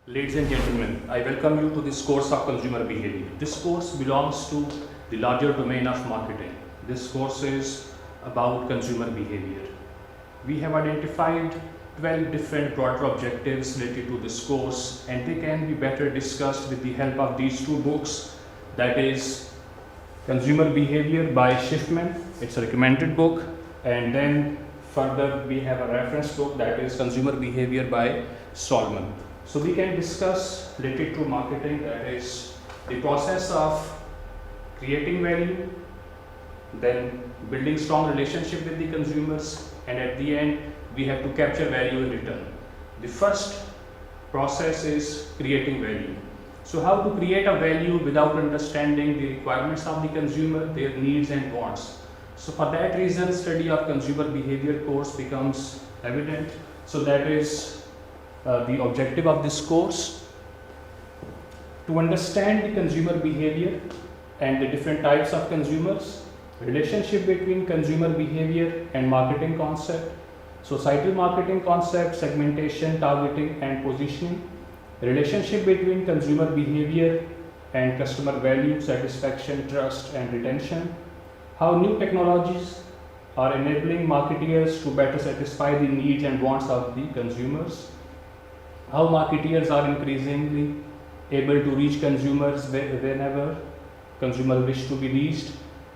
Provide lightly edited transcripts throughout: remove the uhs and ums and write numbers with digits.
Ladies and gentlemen, I welcome you to this course of consumer behavior. This course belongs to the larger domain of marketing. This course is about consumer behavior. We have identified 12 different broader objectives related to this course, and they can be better discussed with the help of these two books, that is Consumer Behavior by Schiffman. It's a recommended book, and then further we have a reference book, that is Consumer Behavior by Solomon. So we can discuss related to marketing, that is the process of creating value, then building strong relationship with the consumers, and at the end we have to capture value in return. The first process is creating value. So how to create a value without understanding the requirements of the consumer, their needs and wants. So for that reason, study of consumer behavior course becomes evident. So that is the objective of this course, to understand the consumer behavior and the different types of consumers, relationship between consumer behavior and marketing concept, societal marketing concept, segmentation, targeting and positioning, relationship between consumer behavior and customer value, satisfaction, trust and retention, how new technologies are enabling marketeers to better satisfy the needs and wants of the consumers, how marketeers are increasingly able to reach consumers whenever consumers wish to be reached,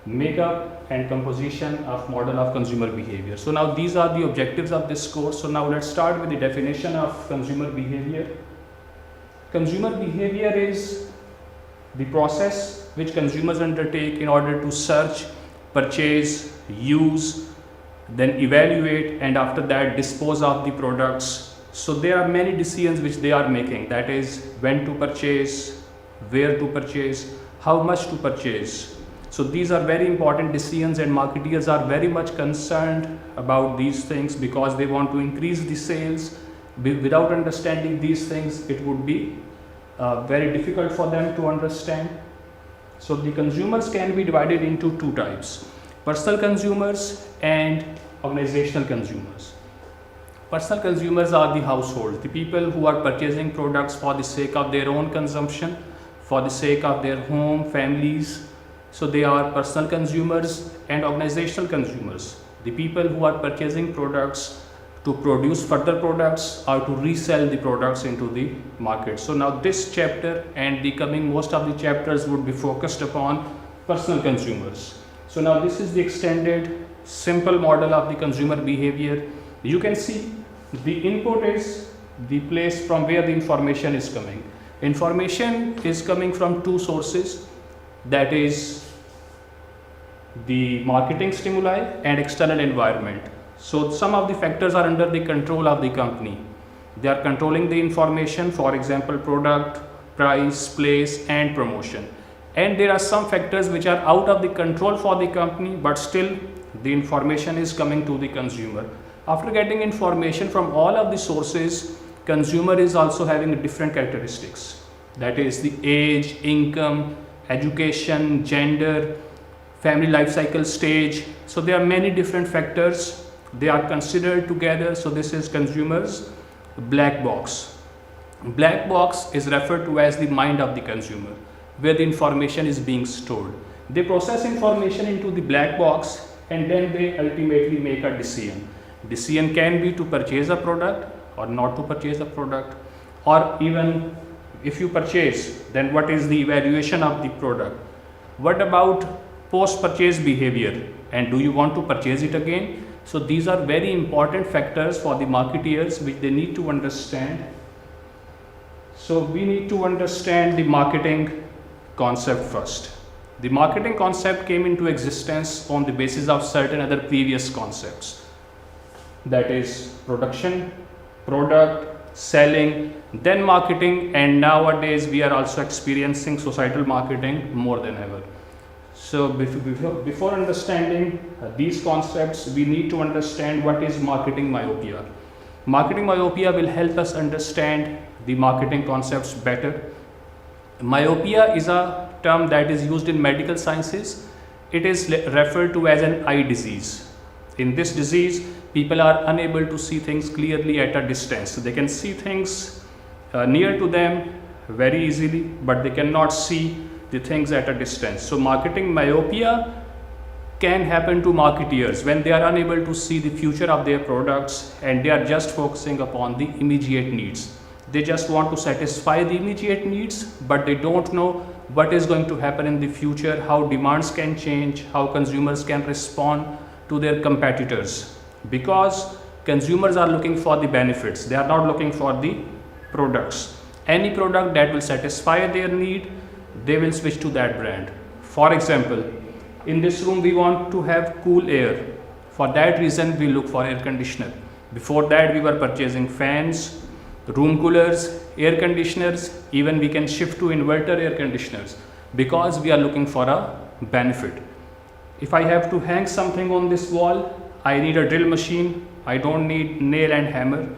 makeup and composition of model of consumer behavior. So now these are the objectives of this course. So now let's start with the definition of consumer behavior. Consumer behavior is the process which consumers undertake in order to search, purchase, use, then evaluate, and after that dispose of the products. So there are many decisions which they are making, that is when to purchase, where to purchase, how much to purchase. So these are very important decisions, and marketeers are very much concerned about these things because they want to increase the sales. Without understanding these things, it would be very difficult for them to understand. So the consumers can be divided into two types: personal consumers and organizational consumers. Personal consumers are the households, the people who are purchasing products for the sake of their own consumption, for the sake of their home, families. So they are personal consumers. And organizational consumers, the people who are purchasing products to produce further products or to resell the products into the market. So now this chapter and the coming most of the chapters would be focused upon personal consumers. So now this is the extended simple model of the consumer behavior. You can see the input is the place from where the information is coming. Information is coming from two sources, that is the marketing stimuli and external environment. So some of the factors are under the control of the company. They are controlling the information, for example product, price, place and promotion. And there are some factors which are out of the control for the company, but still the information is coming to the consumer. After getting information from all of the sources, consumer is also having different characteristics, that is the age, income, education, gender, family life cycle stage. So there are many different factors, they are considered together. So this is consumers black box. Black box is referred to as the mind of the consumer, where the information is being stored. They process information into the black box and then they ultimately make a decision. Decision can be to purchase a product or not to purchase a product, or even if you purchase, then what is the evaluation of the product, what about post purchase behavior, and do you want to purchase it again. So these are very important factors for the marketeers which they need to understand. So we need to understand the marketing concept first. The marketing concept came into existence on the basis of certain other previous concepts, that is production, product, selling, then marketing, and nowadays we are also experiencing societal marketing more than ever. So before understanding these concepts, we need to understand what is marketing myopia. Marketing myopia will help us understand the marketing concepts better. Myopia is a term that is used in medical sciences. It is referred to as an eye disease. In this disease, people are unable to see things clearly at a distance. They can see things near to them very easily, but they cannot see the things at a distance. So marketing myopia can happen to marketeers when they are unable to see the future of their products and they are just focusing upon the immediate needs. They just want to satisfy the immediate needs, but they don't know what is going to happen in the future, how demands can change, how consumers can respond to their competitors. Because consumers are looking for the benefits, they are not looking for the products. Any product that will satisfy their need, they will switch to that brand. For example, in this room we want to have cool air. For that reason we look for air conditioner. Before that we were purchasing fans, room coolers, air conditioners, even we can shift to inverter air conditioners because we are looking for a benefit. If I have to hang something on this wall, I need a drill machine, I don't need nail and hammer.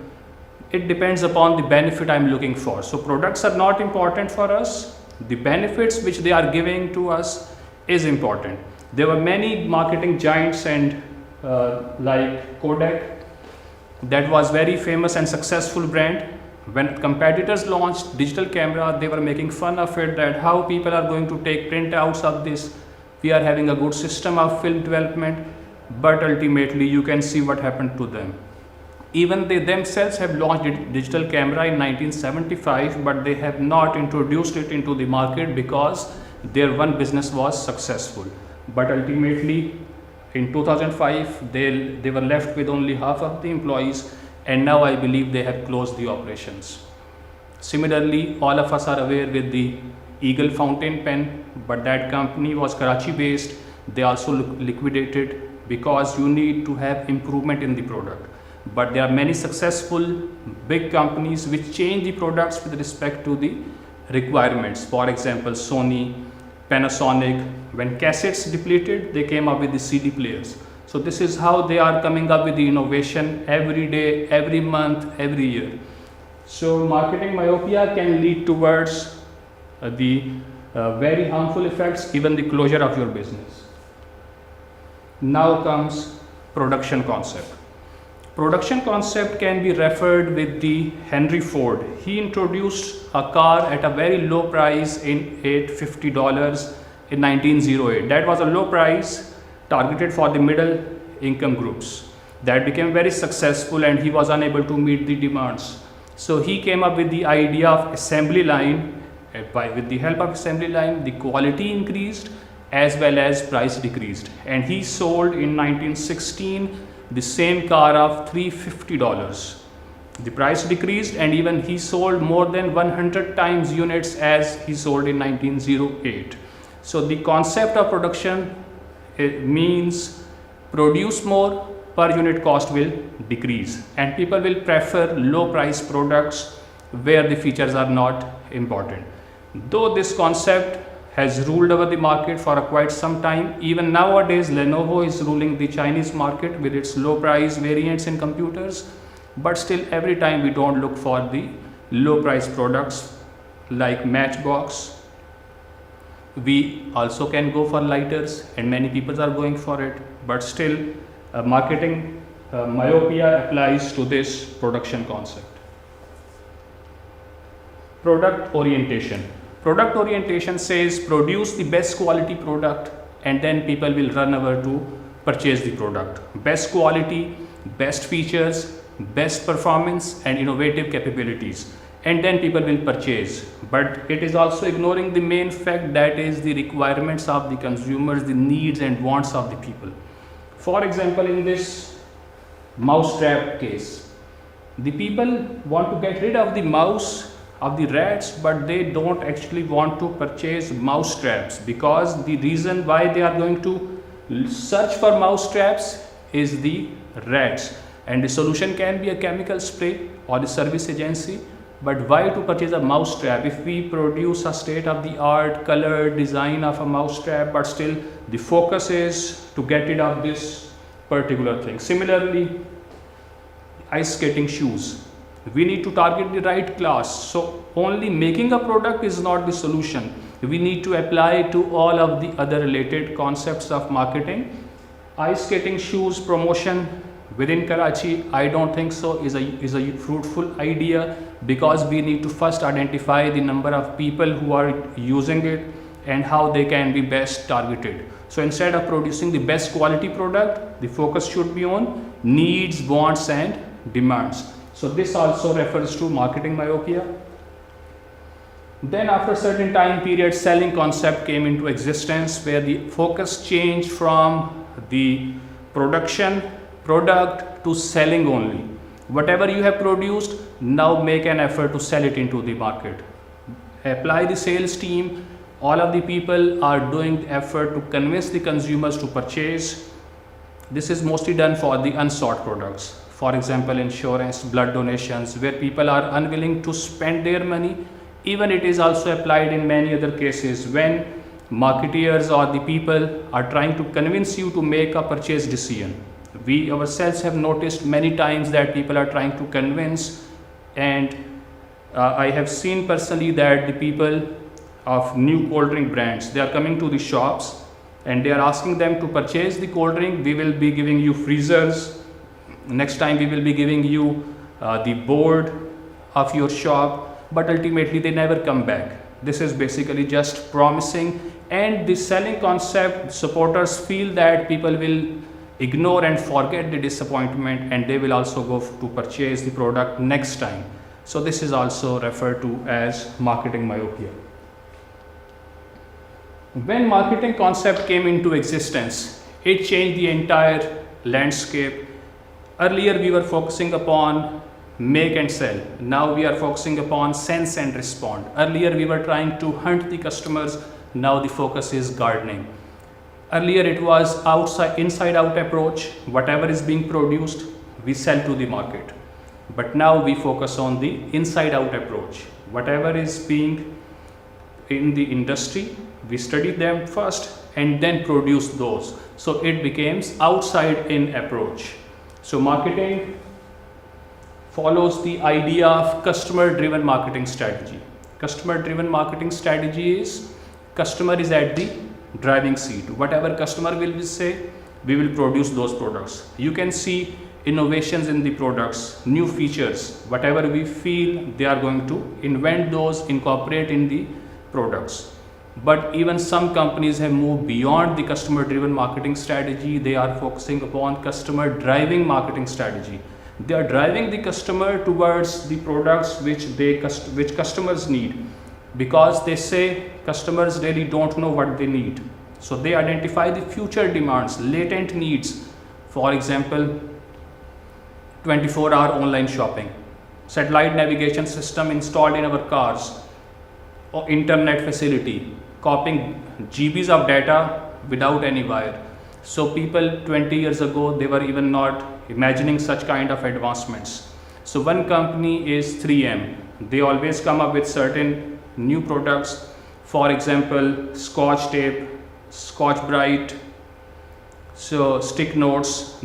It depends upon the benefit I am looking for. So products are not important for us. The benefits which they are giving to us is important. There were many marketing giants and like Kodak, that was very famous and successful brand. When competitors launched digital camera, they were making fun of it, that how people are going to take printouts of this. We are having a good system of film development, but ultimately you can see what happened to them. Even they themselves have launched digital camera in 1975, but they have not introduced it into the market because their one business was successful. But ultimately in 2005 they were left with only half of the employees, and now I believe they have closed the operations. Similarly, all of us are aware with the Eagle fountain pen, but that company was Karachi based. They also liquidated because you need to have improvement in the product. But there are many successful big companies which change the products with respect to the requirements. For example, Sony, Panasonic, when cassettes depleted, they came up with the CD players. So this is how they are coming up with the innovation every day, every month, every year. So marketing myopia can lead towards the very harmful effects, even the closure of your business. Now comes production concept. Production concept can be referred with the Henry Ford. He introduced a car at a very low price in $850 in 1908. That was a low price targeted for the middle income groups. That became very successful and he was unable to meet the demands. So he came up with the idea of assembly line. With the help of assembly line, the quality increased as well as price decreased. And he sold in 1916 the same car of $350. The price decreased and even he sold more than 100 times units as he sold in 1908. So the concept of production, it means produce more, per unit cost will decrease and people will prefer low price products where the features are not important. Though this concept has ruled over the market for quite some time, even nowadays Lenovo is ruling the Chinese market with its low price variants in computers, but still every time we don't look for the low price products like Matchbox. We also can go for lighters and many people are going for it, but still marketing myopia applies to this production concept. Product orientation. Product orientation says produce the best quality product and then people will run over to purchase the product. Best quality, best features, best performance and innovative capabilities, and then people will purchase. But it is also ignoring the main fact, that is the requirements of the consumers, the needs and wants of the people. For example, in this mouse trap case, the people want to get rid of the mouse, of the rats, but they don't actually want to purchase mouse traps, because the reason why they are going to search for mouse traps is the rats, and the solution can be a chemical spray or the service agency. But why to purchase a mouse trap if we produce a state of the art color design of a mouse trap, but still the focus is to get rid of this particular thing. Similarly, ice skating shoes, we need to target the right class. So only making a product is not the solution. We need to apply to all of the other related concepts of marketing. Ice skating shoes promotion within Karachi, I don't think so is a fruitful idea, because we need to first identify the number of people who are using it and how they can be best targeted. So instead of producing the best quality product, the focus should be on needs, wants and demands. So this also refers to marketing myopia. Then after a certain time period, selling concept came into existence, where the focus changed from the product to selling only. Whatever you have produced, now make an effort to sell it into the market. Apply the sales team. All of the people are doing the effort to convince the consumers to purchase. This is mostly done for the unsought products. For example, insurance, blood donations, where people are unwilling to spend their money. Even it is also applied in many other cases when marketeers or the people are trying to convince you to make a purchase decision. We ourselves have noticed many times that people are trying to convince, and I have seen personally that the people of new cold drink brands, they are coming to the shops and they are asking them to purchase the cold drink. We will be giving you freezers. Next time we will be giving you the board of your shop. But ultimately they never come back. This is basically just promising, and the selling concept, supporters feel that people will ignore and forget the disappointment, and they will also go to purchase the product next time. So this is also referred to as marketing myopia. When marketing concept came into existence, it changed the entire landscape. Earlier we were focusing upon make and sell. Now we are focusing upon sense and respond. Earlier we were trying to hunt the customers. Now the focus is gardening. Earlier it was inside out approach. Whatever is being produced, we sell to the market. But now we focus on the inside out approach. Whatever is being in the industry, we study them first and then produce those. So it becomes outside in approach. So marketing follows the idea of customer driven marketing strategy. Customer driven marketing strategy is customer is at the driving seat. Whatever customer will say, we will produce those products. You can see innovations in the products, new features, whatever we feel, they are going to invent those, incorporate in the products. But even some companies have moved beyond the customer driven marketing strategy. They are focusing upon customer driving marketing strategy. They are driving the customer towards the products which customers need, because they say customers really don't know what they need. So they identify the future demands, latent needs. For example, 24-hour online shopping, satellite navigation system installed in our cars, or internet facility, copying GBs of data without any wire. So people 20 years ago, they were even not imagining such kind of advancements. So one company is 3M. They always come up with certain new products. For example, Scotch tape, Scotch Brite, so stick notes.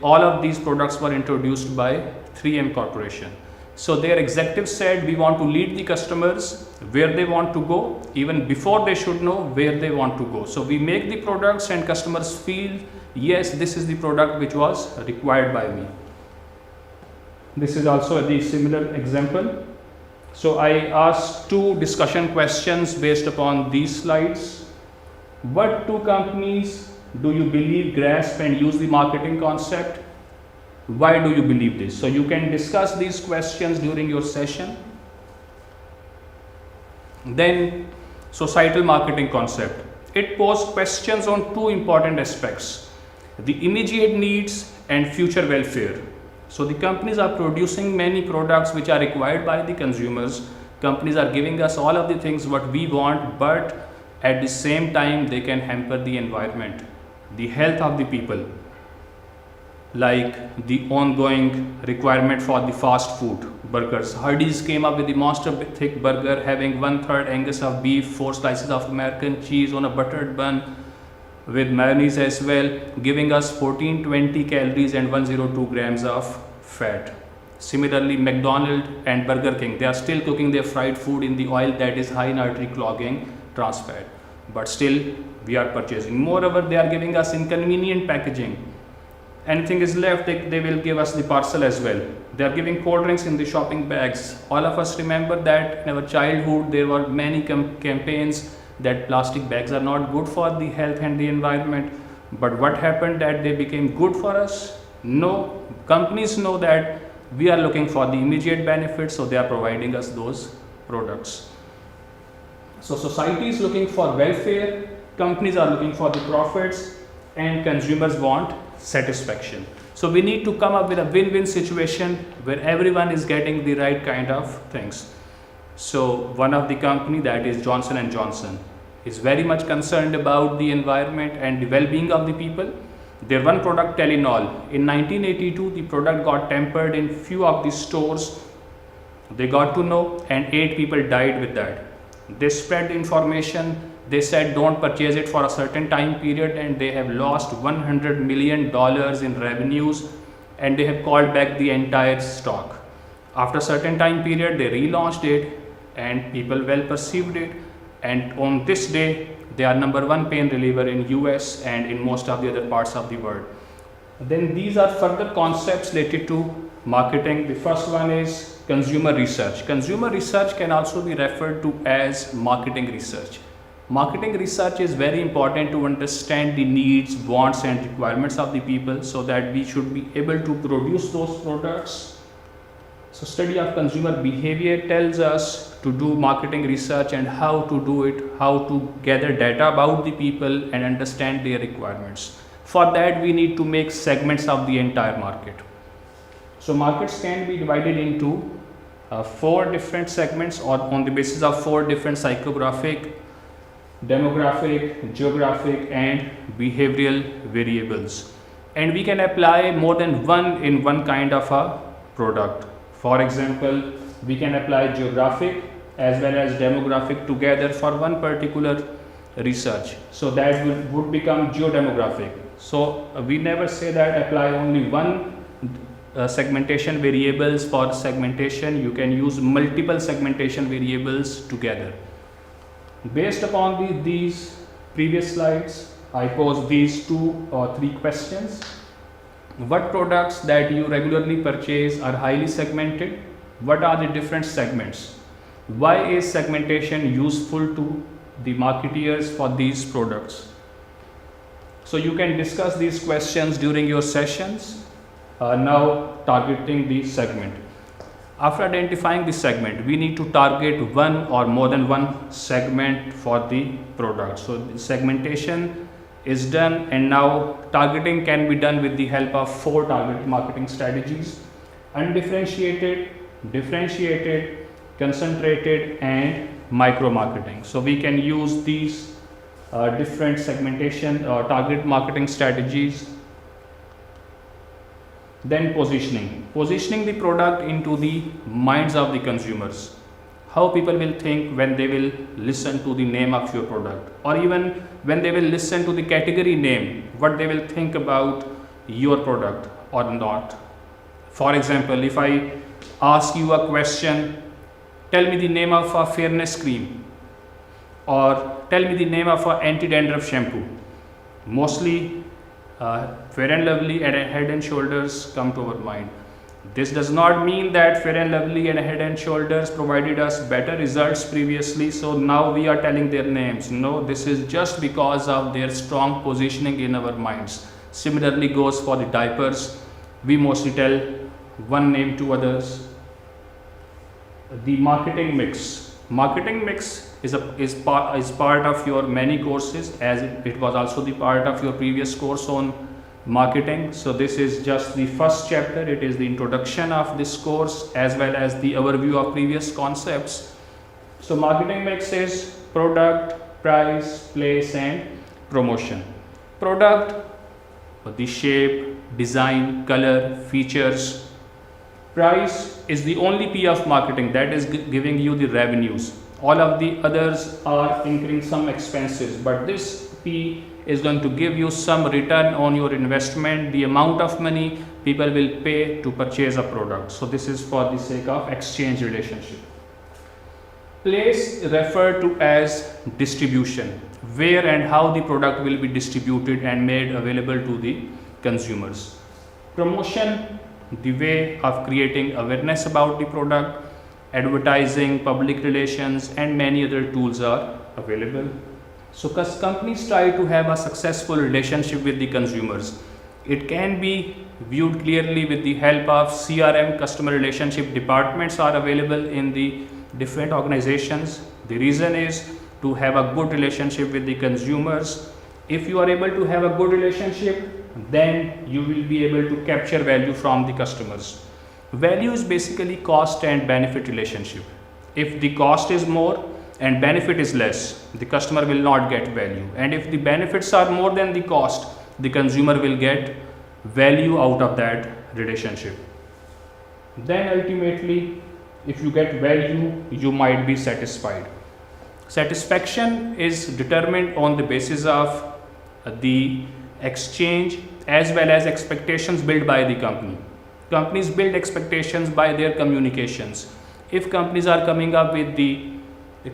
All of these products were introduced by 3M Corporation. So their executives said, we want to lead the customers where they want to go, even before they should know where they want to go. So we make the products and customers feel, yes, this is the product which was required by me. This is also the similar example. So I asked two discussion questions based upon these slides. What two companies do you believe grasp and use the marketing concept? Why do you believe this? So you can discuss these questions during your session. Then societal marketing concept. It poses questions on two important aspects: the immediate needs and future welfare. So the companies are producing many products which are required by the consumers. Companies are giving us all of the things what we want, but at the same time they can hamper the environment, the health of the people, like the ongoing requirement for the fast food burgers. Hardee's came up with the monster thick burger having 1/3 Angus of beef, 4 slices of American cheese on a buttered bun with mayonnaise as well, giving us 1420 calories and 102 grams of fat. Similarly, McDonald's and Burger King, they are still cooking their fried food in the oil that is high in artery clogging trans fat, but still we are purchasing. Moreover, they are giving us inconvenient packaging. anything is left, they will give us the parcel as well. They are giving cold drinks in the shopping bags. All of us remember that in our childhood there were many campaigns that plastic bags are not good for the health and the environment. But what happened that they became good for us? No, companies know that we are looking for the immediate benefits, so they are providing us those products. So society is looking for welfare, companies are looking for the profits, and consumers want satisfaction. So we need to come up with a win-win situation where everyone is getting the right kind of things. So one of the company, that is Johnson & Johnson, is very much concerned about the environment and the well-being of the people. Their one product, Tylenol, in 1982 the product got tampered in few of the stores. They got to know and 8 people died with that. They spread the information. They said don't purchase it for a certain time period, and they have lost $100 million in revenues, and they have called back the entire stock. After a certain time period they relaunched it and people well perceived it, and on this day they are #1 pain reliever in US and in most of the other parts of the world. Then these are further concepts related to marketing. The first one is consumer research. Consumer research can also be referred to as marketing research. Marketing research is very important to understand the needs, wants and requirements of the people, so that we should be able to produce those products. So study of consumer behavior tells us to do marketing research and how to do it, how to gather data about the people and understand their requirements. For that we need to make segments of the entire market. So markets can be divided into 4 different segments, or on the basis of 4 different psychographic, demographic, geographic and behavioral variables, and we can apply more than one in one kind of a product. For example, we can apply geographic as well as demographic together for one particular research, so that would become geodemographic. So we never say that apply only one segmentation variables for segmentation. You can use multiple segmentation variables together. Based upon these previous slides, I pose these 2 or 3 questions. What products that you regularly purchase are highly segmented? What are the different segments? Why is segmentation useful to the marketeers for these products? So you can discuss these questions during your sessions. Now targeting the segment. After identifying the segment, we need to target one or more than one segment for the product. So the segmentation is done, and now targeting can be done with the help of 4 target marketing strategies: undifferentiated, differentiated, concentrated and micro marketing. So we can use these different segmentation or target marketing strategies. Then positioning the product into the minds of the consumers. How people will think when they will listen to the name of your product, or even when they will listen to the category name, what they will think about your product or not. For example, if I ask you a question, tell me the name of a fairness cream, or tell me the name of a anti-dandruff shampoo, mostly Fair and Lovely and Head and Shoulders come to our mind. This does not mean that Fair and Lovely and Head and Shoulders provided us better results previously, so now we are telling their names. No, this is just because of their strong positioning in our minds. Similarly goes for the diapers. We mostly tell one name to others. The marketing mix. Marketing mix is part of your many courses, as it was also the part of your previous course on marketing. So this is just the first chapter. It is the introduction of this course as well as the overview of previous concepts. So marketing mix is product, price, place and promotion. Product, the shape, design, color, features. Price is the only P of marketing, that is giving you the revenues. All of the others are incurring some expenses, but this P is going to give you some return on your investment, the amount of money people will pay to purchase a product. So this is for the sake of exchange relationship. Place referred to as distribution, where and how the product will be distributed and made available to the consumers. Promotion, the way of creating awareness about the product, advertising, public relations, and many other tools are available. So companies try to have a successful relationship with the consumers. It can be viewed clearly with the help of CRM, customer relationship departments are available in the different organizations. The reason is to have a good relationship with the consumers. If you are able to have a good relationship, then you will be able to capture value from the customers. Value is basically cost and benefit relationship. If the cost is more and benefit is less, the customer will not get value. And if the benefits are more than the cost, the consumer will get value out of that relationship. Then ultimately, if you get value, you might be satisfied. Satisfaction is determined on the basis of the exchange as well as expectations built by the company. Companies build expectations by their communications. If companies are coming up with the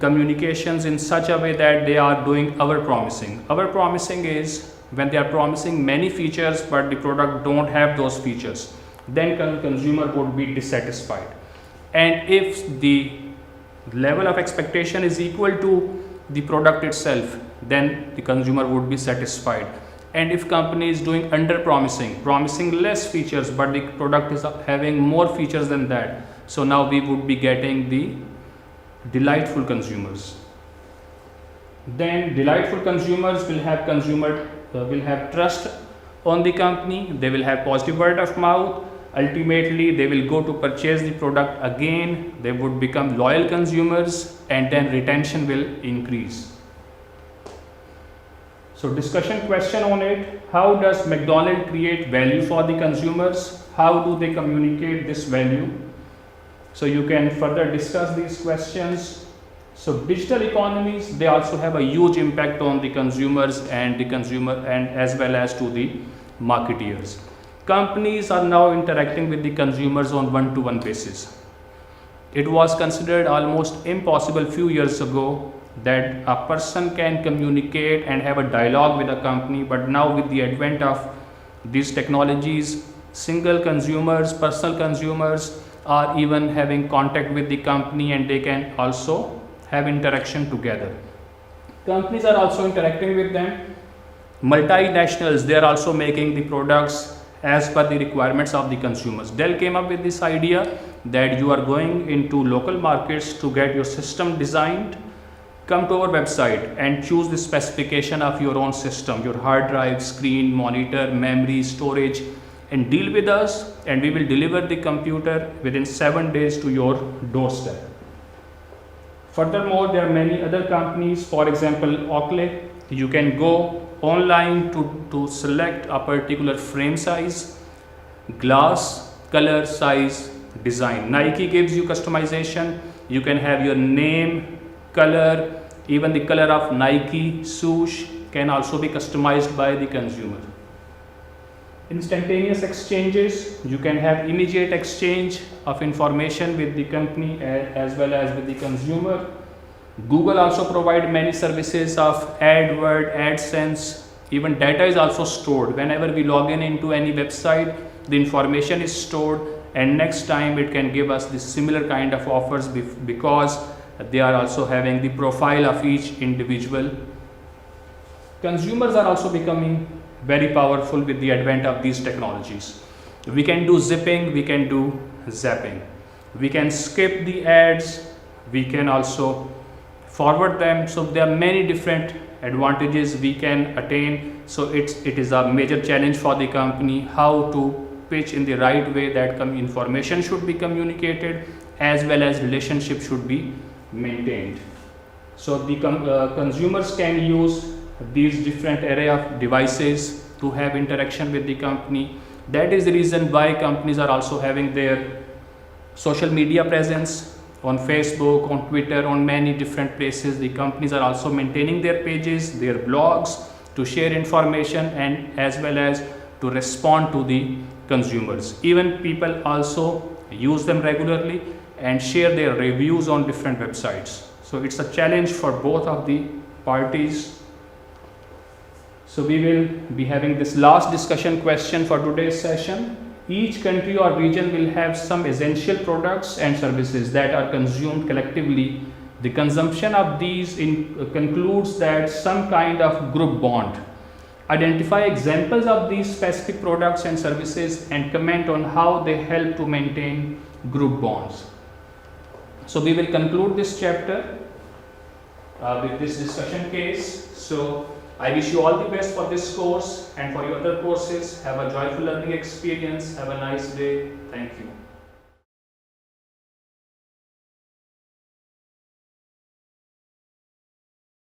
communications in such a way that they are doing over promising. Over promising is when they are promising many features but the product don't have those features, then consumer would be dissatisfied. And if the level of expectation is equal to the product itself, then the consumer would be satisfied. And if company is doing under promising, promising less features but the product is having more features than that, so now we would be getting the delightful consumers. Then delightful consumers will have trust on the company, they will have positive word of mouth, ultimately they will go to purchase the product again, they would become loyal consumers, and then retention will increase. So discussion question on it: how does McDonald's create value for the consumers? How do they communicate this value? So you can further discuss these questions. So digital economies, they also have a huge impact on the consumers and as well as to the marketeers. Companies are now interacting with the consumers on one-to-one basis. It was considered almost impossible few years ago that a person can communicate and have a dialogue with a company, but now with the advent of these technologies, single consumers, personal consumers are even having contact with the company and they can also have interaction together. Companies are also interacting with them. Multinationals, they are also making the products as per the requirements of the consumers. Dell came up with this idea that you are going into local markets to get your system designed. Come to our website and choose the specification of your own system, your hard drive, screen, monitor, memory, storage, and deal with us, and we will deliver the computer within 7 days to your doorstep. Furthermore, there are many other companies, for example, Oakley. You can go online to select a particular frame size, glass, color, size, design. Nike gives you customization. You can have your name, color, even the color of Nike swoosh can also be customized by the consumer. Instantaneous exchanges, you can have immediate exchange of information with the company as well as with the consumer. Google also provide many services of AdWord, AdSense. Even data is also stored. Whenever we log in into any website, the information is stored, and next time it can give us the similar kind of offers because they are also having the profile of each individual. Consumers are also becoming very powerful with the advent of these technologies. We can do zipping, we can do zapping. We can skip the ads, we can also forward them. So there are many different advantages we can attain. So it is a major challenge for the company how to pitch in the right way that information should be communicated as well as relationship should be maintained. So the consumers can use these different array of devices to have interaction with the company. That is the reason why companies are also having their social media presence on Facebook, on Twitter, on many different places. The companies are also maintaining their pages, their blogs to share information and as well as to respond to the consumers. Even people also use them regularly and share their reviews on different websites. So it's a challenge for both of the parties. So we will be having this last discussion question for today's session. Each country or region will have some essential products and services that are consumed collectively. The consumption of these concludes that some kind of group bond. Identify examples of these specific products and services and comment on how they help to maintain group bonds. So we will conclude this chapter with this discussion case. So I wish you all the best for this course and for your other courses. Have a joyful learning experience. Have a nice day. Thank you.